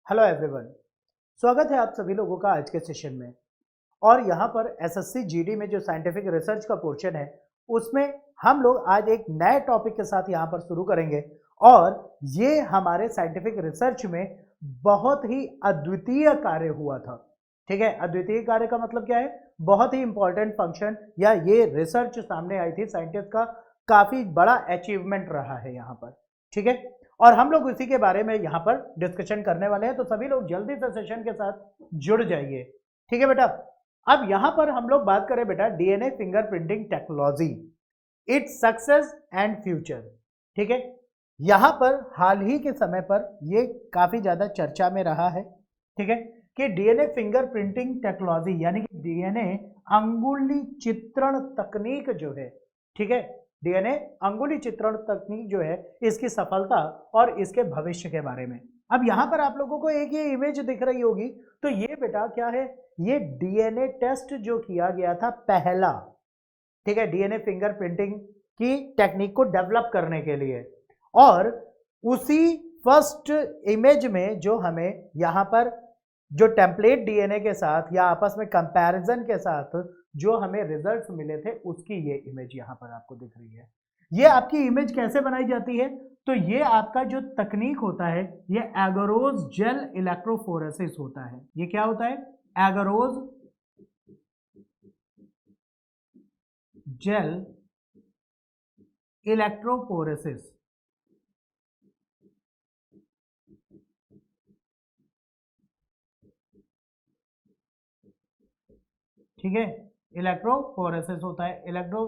Hello everyone, स्वागत है आप सभी लोगों का आज के सेशन में। और यहाँ पर एसएससी जीडी में जो साइंटिफिक रिसर्च का पोर्शन है उसमें हम लोग आज एक नए टॉपिक के साथ यहाँ पर शुरू करेंगे। और ये हमारे साइंटिफिक रिसर्च में बहुत ही अद्वितीय कार्य हुआ था। ठीक है, अद्वितीय कार्य का मतलब क्या है? बहुत ही इंपॉर्टेंट फंक्शन या ये रिसर्च सामने आई थी, साइंटिस्ट का काफी बड़ा अचीवमेंट रहा है यहाँ पर। ठीक है, और हम लोग इसी के बारे में यहाँ पर डिस्कशन करने वाले हैं, तो सभी लोग जल्दी से सेशन के साथ जुड़ जाइए। ठीक है बेटा, अब यहाँ पर हम लोग बात करें बेटा DNA fingerprinting technology, its success and future. ठीक है, यहाँ पर हाल ही के समय पर ये काफी ज्यादा चर्चा में रहा है। ठीक है, कि डीएनए फिंगरप्रिंटिंग टेक्नोलॉजी यानी कि डीएनए अंगुली चित्रण तकनीक जो है, ठीक है, डीएनए अंगुली चित्रण तकनीक जो है, इसकी सफलता और इसके भविष्य के बारे में। अब यहाँ पर आप लोगों को एक ये इमेज दिख रही होगी, तो ये बेटा क्या है? ये डीएनए टेस्ट जो किया गया था पहला, ठीक है, डीएनए फिंगरप्रिंटिंग की टेक्निक को डेवलप करने के लिए। और उसी फर्स्ट इमेज में जो हमें यहाँ पर जो टेम्पलेट डीएनए के साथ या आपस में कंपैरिजन के साथ जो हमें रिजल्ट्स मिले थे, उसकी ये इमेज यहाँ पर आपको दिख रही है। ये आपकी इमेज कैसे बनाई जाती है? तो ये आपका जो तकनीक होता है, ये एगरोज जेल इलेक्ट्रोफोरेसिस होता है। ये क्या होता है? Agarose gel electrophoresis. ठीक है, इलेक्ट्रोफोरेसिस होता है इलेक्ट्रो।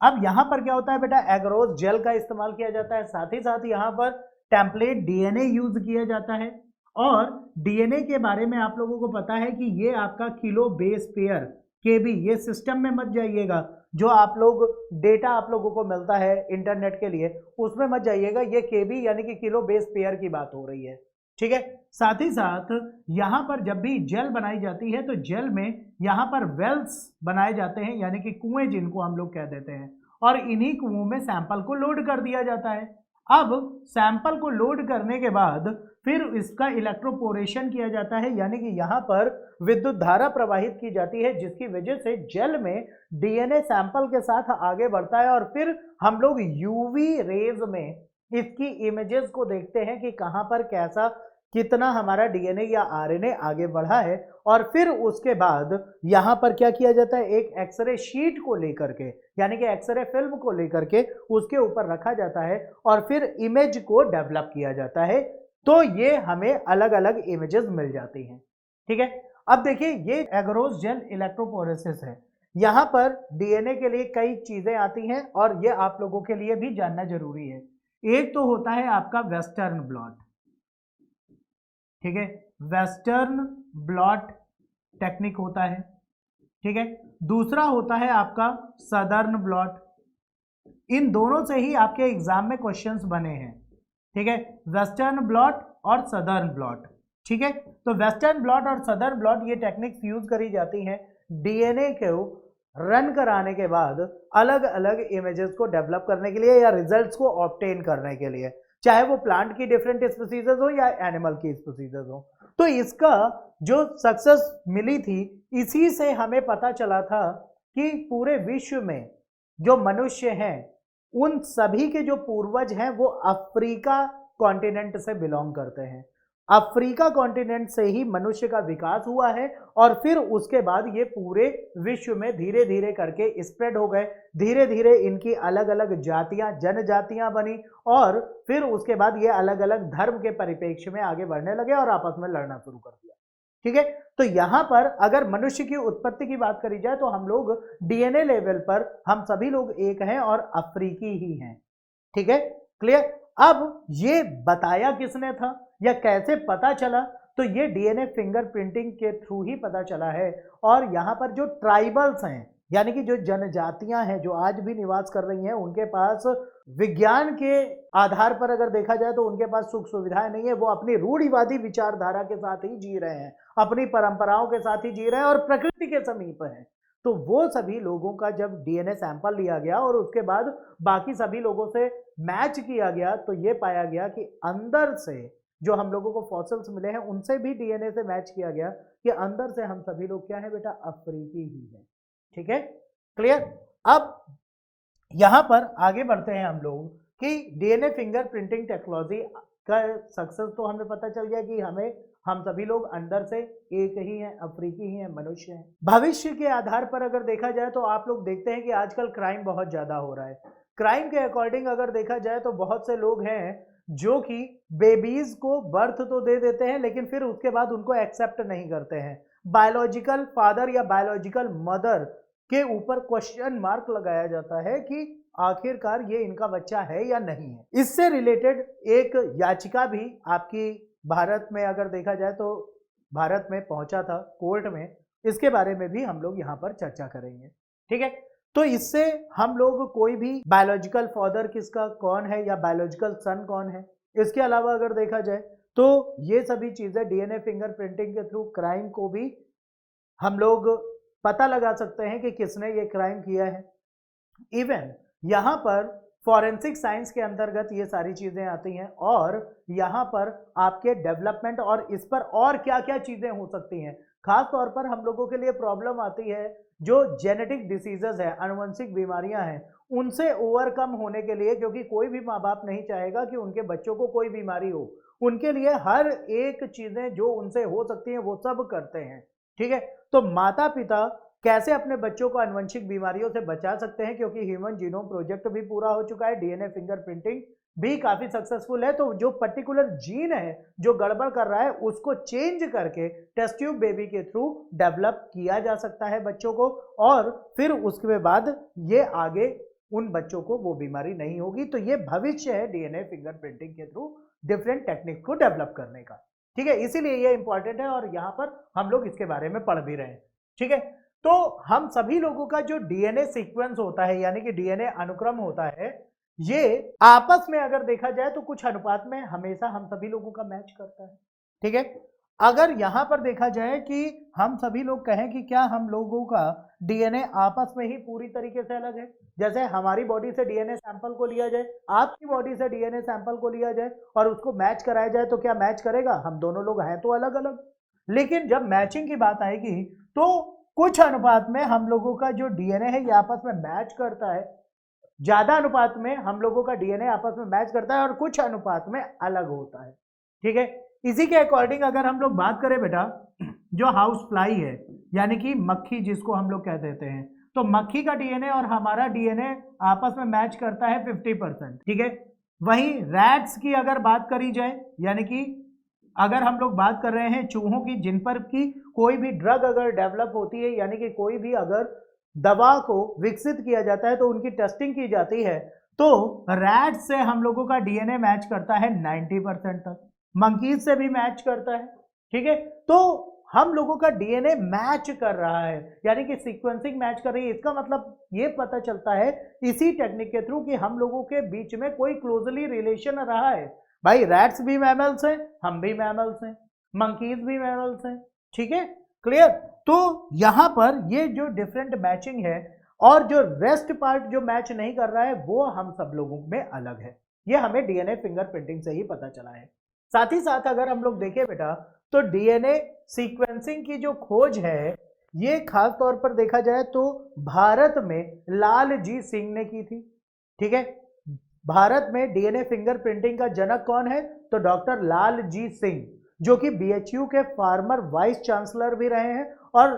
अब यहां पर क्या होता है बेटा? एगरोज जेल का इस्तेमाल किया जाता है, साथ ही साथ यहां पर टेम्पलेट डीएनए यूज किया जाता है। और डीएनए के बारे में आप लोगों को पता है कि ये आपका किलो बेस पेयर केबी, ये सिस्टम में मत जाइएगा, जो आप लोग डेटा आप लोगों को मिलता है इंटरनेट के लिए उसमें मत जाइएगा, ये केबी यानी कि किलो बेस पेयर की बात हो रही है। ठीक है, साथ ही साथ यहां पर जब भी जेल बनाई जाती है तो जेल में यहां पर वेल्स बनाए जाते हैं, यानी कि कुएं जिनको हम लोग कह देते हैं, और इन्हीं कुओं में सैंपल को लोड कर दिया जाता है। अब सैंपल को लोड करने के बाद फिर इसका इलेक्ट्रोपोरेशन किया जाता है, यानी कि यहां पर विद्युत धारा प्रवाहित की जाती है, जिसकी वजह से जेल में डीएनए सैंपल के साथ आगे बढ़ता है। और फिर हम लोग यूवी रेज में इसकी इमेजेस को देखते हैं कि कहां पर कैसा कितना हमारा डीएनए या आरएनए आगे बढ़ा है। और फिर उसके बाद यहां पर क्या किया जाता है? एक एक्सरे शीट को लेकर के, यानी कि एक्सरे फिल्म को लेकर के उसके ऊपर रखा जाता है और फिर इमेज को डेवलप किया जाता है। तो ये हमें अलग अलग इमेजेस मिल जाती हैं। ठीक है, अब देखिए ये एगरोज जेल इलेक्ट्रोफोरेसिस है। यहां पर डीएनए के लिए कई चीजें आती हैं और ये आप लोगों के लिए भी जानना जरूरी है। एक तो होता है आपका वेस्टर्न ब्लॉट। ठीक है, वेस्टर्न ब्लॉट टेक्निक होता है। ठीक है, दूसरा होता है आपका सदर्न ब्लॉट। इन दोनों से ही आपके एग्जाम में क्वेश्चंस बने हैं। ठीक है, वेस्टर्न ब्लॉट और सदर्न ब्लॉट। ठीक है, तो वेस्टर्न ब्लॉट और सदर्न ब्लॉट ये टेक्निक्स यूज करी जाती हैं डीएनए को रन कराने के बाद अलग अलग इमेजेस को डेवलप करने के लिए या रिजल्ट्स को ऑब्टेन करने के लिए, चाहे वो प्लांट की डिफरेंट स्पीसीज हो या एनिमल की स्पीसीज हो। तो इसका जो सक्सेस मिली थी, इसी से हमें पता चला था कि पूरे विश्व में जो मनुष्य हैं उन सभी के जो पूर्वज हैं वो अफ्रीका कॉन्टिनेंट से बिलोंग करते हैं। अफ्रीका कॉन्टिनेंट से ही मनुष्य का विकास हुआ है और फिर उसके बाद ये पूरे विश्व में धीरे धीरे करके स्प्रेड हो गए। धीरे धीरे इनकी अलग अलग जातियां, जनजातियां बनी और फिर उसके बाद ये अलग अलग धर्म के परिप्रेक्ष्य में आगे बढ़ने लगे और आपस में लड़ना शुरू कर दिया। ठीक है, तो यहां पर अगर मनुष्य की उत्पत्ति की बात करी जाए तो हम लोग डीएनए लेवल पर हम सभी लोग एक हैं और अफ्रीकी ही हैं। ठीक है, क्लियर? अब ये बताया किसने था या कैसे पता चला? तो ये डीएनए फिंगरप्रिंटिंग के थ्रू ही पता चला है। और यहां पर जो ट्राइबल्स हैं, यानी कि जो जनजातियां हैं जो आज भी निवास कर रही हैं, उनके पास विज्ञान के आधार पर अगर देखा जाए तो उनके पास सुख सुविधाएं नहीं है। वो अपनी रूढ़िवादी विचारधारा के साथ ही जी रहे हैं, अपनी परंपराओं के साथ ही जी रहे हैं और प्रकृति के समीप हैं। तो वो सभी लोगों का जब डीएनए सैंपल लिया गया और उसके बाद बाकी सभी लोगों से मैच किया गया, तो ये पाया गया कि अंदर से जो हम लोगों को फॉसिल्स मिले हैं उनसे भी डीएनए से मैच किया गया कि अंदर से हम सभी लोग क्या है बेटा, अफ्रीकी ही है। ठीक है, क्लियर। अब यहां पर आगे बढ़ते हैं हम लोग कि डीएनए फिंगरप्रिंटिंग टेक्नोलॉजी का सक्सेस तो हमें पता चल गया कि हम सभी लोग अंदर से एक ही हैं, अफ्रीकी ही हैं, मनुष्य हैं। भविष्य के आधार पर अगर देखा जाए तो आप लोग देखते हैं कि आजकल क्राइम बहुत ज्यादा हो रहा है। क्राइम के अकॉर्डिंग अगर देखा जाए तो बहुत से लोग हैं जो कि बेबीज को बर्थ तो दे देते हैं लेकिन फिर उसके बाद उनको एक्सेप्ट नहीं करते हैं। बायोलॉजिकल फादर या बायोलॉजिकल मदर के ऊपर क्वेश्चन मार्क लगाया जाता है कि आखिरकार ये इनका बच्चा है या नहीं है। इससे रिलेटेड एक याचिका भी आपकी भारत में अगर देखा जाए तो भारत में पहुंचा था कोर्ट में, इसके बारे में भी हम लोग यहाँ पर चर्चा करेंगे। ठीक है, तो इससे हम लोग कोई भी बायोलॉजिकल फादर किसका कौन है या बायोलॉजिकल सन कौन है, इसके अलावा अगर देखा जाए तो ये सभी चीजें डीएनए फिंगरप्रिंटिंग के थ्रू क्राइम को भी हम लोग पता लगा सकते हैं कि किसने ये क्राइम किया है। इवन यहाँ पर फॉरेंसिक साइंस के अंतर्गत ये सारी चीजें आती हैं और यहाँ पर आपके डेवलपमेंट और इस पर और क्या क्या चीजें हो सकती हैं। खास तौर पर हम लोगों के लिए प्रॉब्लम आती है जो जेनेटिक डिसीजेस है, अनुवंशिक बीमारियां हैं, उनसे ओवरकम होने के लिए, क्योंकि कोई भी माँ बाप नहीं चाहेगा कि उनके बच्चों को कोई बीमारी हो। उनके लिए हर एक चीजें जो उनसे हो सकती हैं वो सब करते हैं। ठीक है, तो माता पिता कैसे अपने बच्चों को अनुवंशिक बीमारियों से बचा सकते हैं, क्योंकि ह्यूमन जीनोम प्रोजेक्ट भी पूरा हो चुका है, डीएनए फिंगरप्रिंटिंग भी काफी सक्सेसफुल है। तो जो पर्टिकुलर जीन है जो गड़बड़ कर रहा है उसको चेंज करके टेस्ट ट्यूब बेबी के थ्रू डेवलप किया जा सकता है बच्चों को, और फिर उसके बाद ये आगे उन बच्चों को वो बीमारी नहीं होगी। तो ये भविष्य है डीएनए फिंगरप्रिंटिंग के थ्रू डिफरेंट टेक्निक को डेवलप करने का। ठीक है, इसीलिए ये इंपॉर्टेंट है और यहाँ पर हम लोग इसके बारे में पढ़ भी रहे हैं। ठीक है, तो हम सभी लोगों का जो डीएनए सीक्वेंस होता है यानी कि डीएनए अनुक्रम होता है, ये आपस में अगर देखा जाए तो कुछ अनुपात में हमेशा हम सभी लोगों का मैच करता है। ठीक है, अगर यहां पर देखा जाए कि हम सभी लोग कहें कि क्या हम लोगों का डीएनए आपस में ही पूरी तरीके से अलग है, जैसे हमारी बॉडी से डीएनए सैंपल को लिया जाए, आपकी बॉडी से डीएनए सैंपल को लिया जाए और उसको मैच कराया जाए तो क्या मैच करेगा? हम दोनों लोग हैं तो अलग अलग, लेकिन जब मैचिंग की बात आएगी तो कुछ अनुपात में हम लोगों का जो डीएनए है ये आपस में मैच करता है, ज्यादा अनुपात में हम लोगों का डीएनए आपस में मैच करता है और कुछ अनुपात में अलग होता है। ठीक है, इसी के अकॉर्डिंग अगर हम लोग बात करें बेटा, जो हाउस फ्लाई है यानी कि मक्खी जिसको हम लोग कह देते हैं, तो मक्खी का डीएनए और हमारा डीएनए आपस में मैच करता है 50%। ठीक है, वहीं रैट्स की अगर बात करी जाए, यानी कि अगर हम लोग बात कर रहे हैं चूहों की, जिन पर की कोई भी ड्रग अगर डेवलप होती है यानी कि कोई भी अगर दवा को विकसित किया जाता है तो उनकी टेस्टिंग की जाती है, तो रैट से हम लोगों का डीएनए मैच करता है 90% तक, मंकीज से भी मैच करता है। ठीक है, तो हम लोगों का डीएनए मैच कर रहा है यानी कि सीक्वेंसिंग मैच कर रही है। इसका मतलब ये पता चलता है इसी टेक्निक के थ्रू कि हम लोगों के बीच में कोई क्लोजली रिलेशन रहा है। भाई रैट्स भी मैमल्स हैं, हम भी मैमल्स हैं, मंकीज भी मैमल्स हैं। ठीक है, क्लियर। तो यहां पर ये जो डिफरेंट मैचिंग है और जो रेस्ट पार्ट जो मैच नहीं कर रहा है वो हम सब लोगों में अलग है, ये हमें डीएनए फिंगरप्रिंटिंग से ही पता चला है। साथ ही साथ अगर हम लोग देखें बेटा तो डीएनए सीक्वेंसिंग की जो खोज है ये खास तौर पर देखा जाए तो भारत में लाल जी सिंह ने की थी। ठीक है, भारत में डीएनए फिंगरप्रिंटिंग का जनक कौन है? तो डॉक्टर लाल जी सिंह, जो कि बीएचयू के फार्मर वाइस चांसलर भी रहे हैं और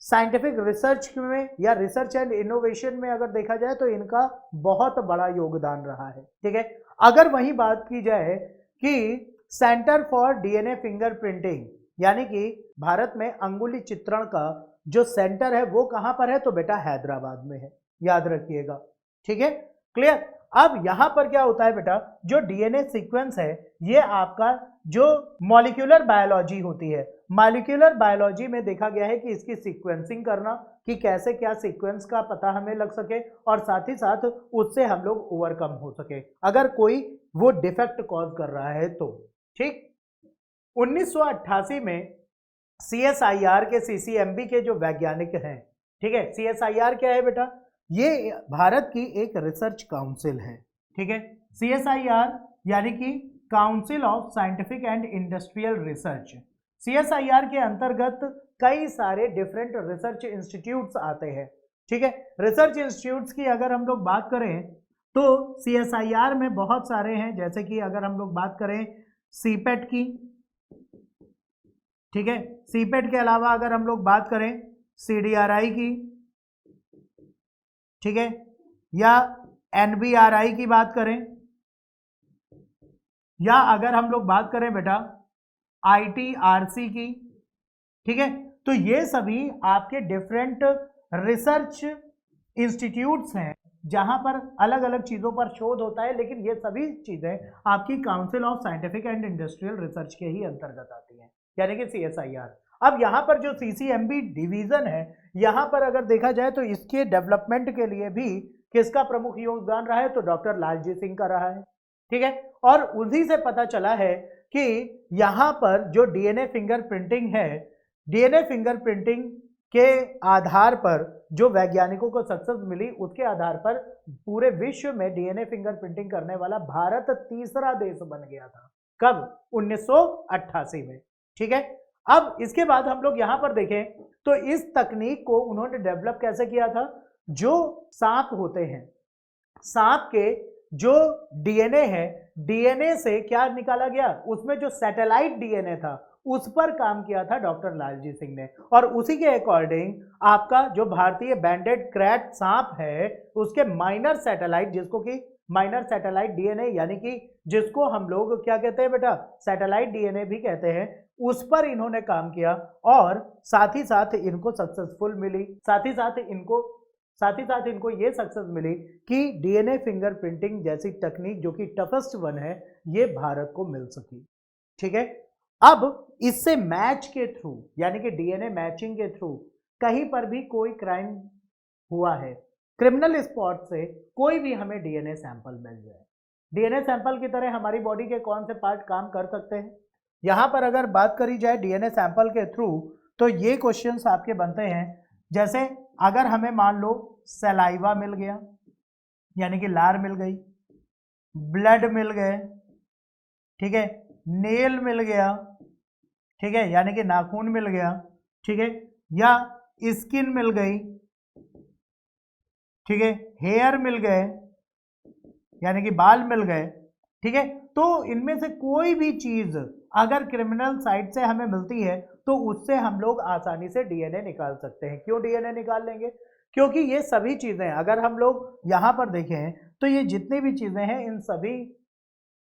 साइंटिफिक रिसर्च में या रिसर्च एंड इनोवेशन में अगर देखा जाए तो इनका बहुत बड़ा योगदान रहा है। ठीक है, अगर वही बात की जाए कि सेंटर फॉर डीएनए फिंगरप्रिंटिंग यानी कि भारत में अंगुली चित्रण का जो सेंटर है वो कहां पर है? तो बेटा हैदराबाद में है, याद रखिएगा। ठीक है, क्लियर। अब यहां पर क्या होता है बेटा, जो डीएनए सीक्वेंस है ये आपका जो मॉलिक्यूलर बायोलॉजी होती है, मॉलिक्यूलर बायोलॉजी में देखा गया है कि इसकी सीक्वेंसिंग करना कि कैसे क्या सीक्वेंस का पता हमें लग सके और साथ ही साथ उससे हम लोग ओवरकम हो सके अगर कोई वो डिफेक्ट कॉज कर रहा है तो। ठीक, 1988 में सीएसआईआर के सीसीएमबी के जो वैज्ञानिक हैं, ठीक है, सीएसआईआर क्या है बेटा? ये भारत की एक रिसर्च काउंसिल है। ठीक है, सीएसआईआर यानी कि council of scientific and industrial research. CSIR के अंतर्गत कई सारे डिफरेंट रिसर्च इंस्टीट्यूट्स आते हैं, ठीक है। रिसर्च इंस्टीट्यूट्स की अगर हम लोग बात करें तो CSIR में बहुत सारे हैं, जैसे कि अगर हम लोग बात करें CPET की, ठीक है। CPET के अलावा अगर हम लोग बात करें CDRI की, ठीक है, या NBRI की बात करें, या अगर हम लोग बात करें बेटा ITRC की, ठीक है। तो ये सभी आपके डिफरेंट रिसर्च इंस्टीट्यूट्स हैं जहां पर अलग अलग चीजों पर शोध होता है, लेकिन ये सभी चीजें आपकी council of scientific and industrial research के ही अंतर्गत आती हैं, यानी कि CSIR। अब यहाँ पर जो CCMB डिवीजन है, यहाँ पर अगर देखा जाए तो इसके डेवलपमेंट के लिए भी किसका प्रमुख योगदान रहा है, तो डॉक्टर लालजी सिंह का रहा है, ठीक है। और उसी से पता चला है कि यहाँ पर जो DNA फिंगरप्रिंटिंग है, DNA फिंगरप्रिंटिंग के आधार पर जो वैज्ञानिकों को सक्सेस मिली, उसके आधार पर पूरे विश्व में DNA फिंगरप्रिंटिंग करने वाला भारत तीसरा देश बन गया था। कब? 1988 में, ठीक है। अब इसके बाद हम लोग यहां पर देखें तो इस तकनीक को उन्होंने डेवलप कैसे किया था। जो सांप होते हैं, सांप के जो DNA है, DNA से क्या निकाला गया, उसमें जो सैटेलाइट DNA था उस पर काम किया था डॉक्टर लालजी सिंह ने। और उसी के अकॉर्डिंग आपका जो भारतीय बैंडेड क्रैट सांप है, उसके माइनर सैटेलाइट, जिसको कि माइनर सैटेलाइट DNA यानी कि जिसको हम लोग क्या कहते हैं बेटा, सैटेलाइट DNA भी कहते हैं, उस पर इन्होंने काम किया। और साथ ही साथ इनको सक्सेसफुल मिली, साथ ही साथ इनको ये सक्सेस मिली कि DNA फिंगरप्रिंटिंग जैसी तकनीक जो कि टफेस्ट वन है, ये भारत को मिल सकी, ठीक है। अब इससे मैच के थ्रू, यानी कि DNA मैचिंग के थ्रू कहीं पर भी कोई क्राइम हुआ है, क्रिमिनल स्पॉट से कोई भी हमें DNA सैंपल मिल जाए, DNA सैंपल की तरह हमारी बॉडी के कौन से पार्ट काम कर सकते हैं। यहां पर अगर बात करी जाए DNA सैंपल के थ्रू, तो ये क्वेश्चंस आपके बनते हैं, जैसे अगर हमें मान लो सलाइवा मिल गया, यानी कि लार मिल गई, ब्लड मिल गए, ठीक है, नेल मिल गया, ठीक है, यानी कि नाखून मिल गया, ठीक है, या स्किन मिल गई, ठीक है, हेयर मिल गए, यानी कि बाल मिल गए, ठीक है। तो इनमें से कोई भी चीज अगर क्रिमिनल साइड से हमें मिलती है तो उससे हम लोग आसानी से DNA निकाल सकते हैं। क्यों DNA निकाल लेंगे? क्योंकि ये सभी चीजें अगर हम लोग यहां पर देखें तो ये जितनी भी चीजें हैं, इन सभी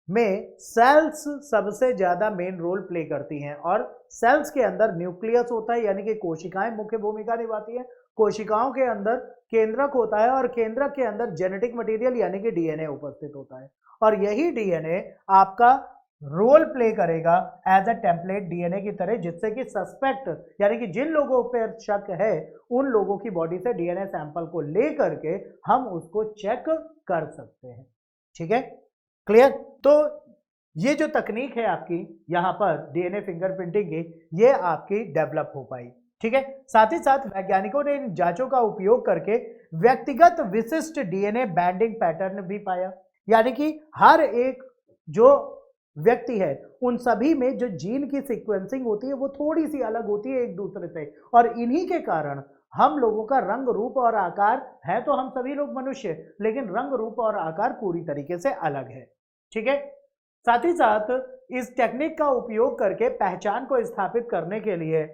में सेल्स सबसे ज्यादा मेन रोल प्ले करती हैं। और सेल्स के अंदर न्यूक्लियस होता है, यानी कि कोशिकाएं मुख्य भूमिका निभाती है। कोशिकाओं के अंदर केंद्रक होता है और केंद्रक के अंदर जेनेटिक मटेरियल यानी कि DNA उपस्थित होता है। और यही DNA आपका रोल प्ले करेगा एज अ टेम्पलेट DNA की तरह, जिससे कि सस्पेक्ट यानी कि जिन लोगों पर शक है उन लोगों की बॉडी से DNA सैंपल को ले करके हम उसको चेक कर सकते हैं, ठीक है, क्लियर। तो ये जो तकनीक है आपकी यहाँ पर DNA फिंगरप्रिंटिंग की, ये आपकी डेवलप हो पाई, ठीक है। साथ ही साथ वैज्ञानिकों ने इन जांचों का उपयोग करके व्यक्तिगत विशिष्ट DNA बैंडिंग पैटर्न भी पाया, यानी कि हर एक जो व्यक्ति है उन सभी में जो जीन की सीक्वेंसिंग होती है वो थोड़ी सी अलग होती है एक दूसरे से, और इन्हीं के कारण हम लोगों का रंग रूप और आकार है, तो हम सभी लोग मनुष्य, लेकिन रंग रूप और आकार पूरी तरीके से अलग है, ठीक है। साथ ही साथ इस टेक्निक का उपयोग करके पहचान को स्थापित करने के लिए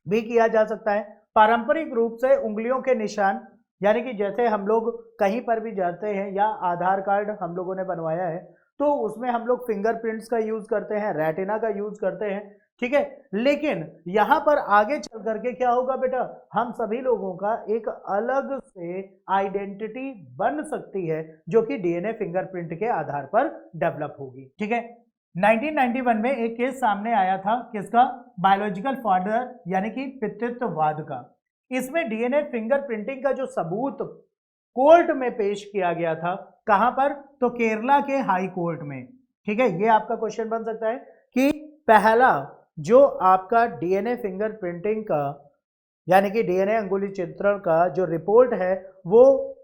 भी किया जा सकता है। पारंपरिक रूप से उंगलियों के निशान, यानी कि जैसे हम लोग कहीं पर भी जाते हैं या आधार कार्ड हम लोगों ने बनवाया है तो उसमें हम लोग फिंगरप्रिंट्स का यूज करते हैं, रेटिना का यूज करते हैं, ठीक है। लेकिन यहां पर आगे चल करके क्या होगा बेटा, हम सभी लोगों का एक अलग से आइडेंटिटी बन सकती है जो कि DNA फिंगरप्रिंट के आधार पर डेवलप होगी, ठीक है। 1991 में एक केस सामने आया था, किसका? बायोलॉजिकल फादर यानी कि पितृत्ववाद का। इसमें DNA फिंगरप्रिंटिंग का जो सबूत कोर्ट में पेश किया गया था, कहां पर? तो केरला के हाई कोर्ट में, ठीक है। ये आपका क्वेश्चन बन सकता है कि पहला जो आपका DNA फिंगरप्रिंटिंग का यानी कि DNA अंगुली चित्रण का जो रिपोर्ट है वो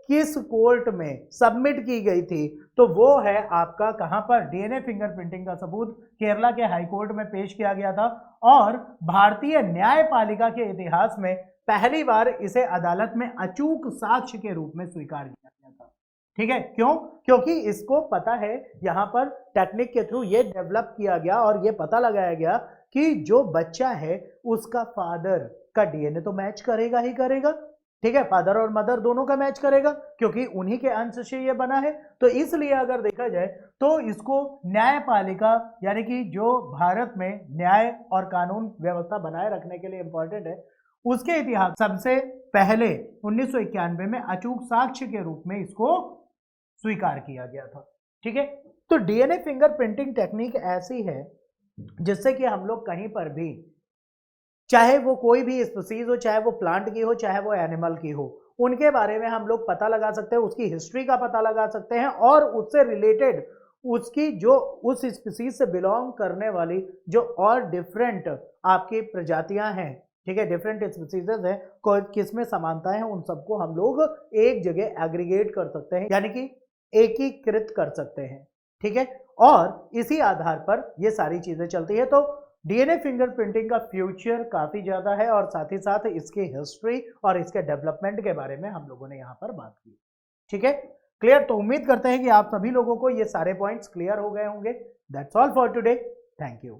किस कोर्ट में सबमिट की गई थी, तो वो है आपका कहां पर, डीएनए फिंगरप्रिंटिंग का सबूत केरला के हाई कोर्ट में पेश किया गया था और भारतीय न्यायपालिका के इतिहास में पहली बार इसे अदालत में अचूक साक्ष्य के रूप में स्वीकार किया गया था। ठीक है, क्यों? क्योंकि इसको पता है, यहां पर टेक्निक के थ्रू ये डेवलप किया गया और ये पता लगाया गया कि जो बच्चा है उसका फादर का डीएनए तो मैच करेगा ही करेगा। ठीक है, फादर और मदर दोनों का मैच करेगा क्योंकि उन्हीं के अंश से ये बना है। तो इसलिए अगर देखा जाए तो इसको न्यायपालिका यानी कि जो भारत में न्याय और कानून व्यवस्था बनाए रखने के लिए इंपॉर्टेंट है, उसके इतिहास सबसे पहले 1991 में अचूक साक्ष्य के रूप में इसको स्वीकार किया गया था। ठीक है, तो डीएनए फिंगरप्रिंटिंग टेक्निक ऐसी है जिससे कि हम लोग कहीं पर भी, चाहे वो कोई भी स्पीसीज हो, चाहे वो प्लांट की हो, चाहे वो एनिमल की हो, उनके बारे में हम लोग पता लगा सकते हैं, उसकी हिस्ट्री का पता लगा सकते हैं और उससे रिलेटेड उसकी जो उस स्पीसीज से बिलोंग करने वाली जो और डिफरेंट आपकी प्रजातियां हैं, ठीक है, डिफरेंट स्पीसीज है, किसमें समानताएं हैं, उन सबको हम लोग एक जगह एग्रीगेट कर सकते हैं, यानी कि एकीकृत कर सकते हैं। ठीक है, और इसी आधार पर ये सारी चीजें चलती है। तो डीएनए फिंगरप्रिंटिंग का फ्यूचर काफी ज्यादा है और साथ ही साथ इसकी हिस्ट्री और इसके डेवलपमेंट के बारे में हम लोगों ने यहां पर बात की। ठीक है, क्लियर? तो उम्मीद करते हैं कि आप सभी लोगों को ये सारे पॉइंट्स क्लियर हो गए होंगे। That's all for today, thank you.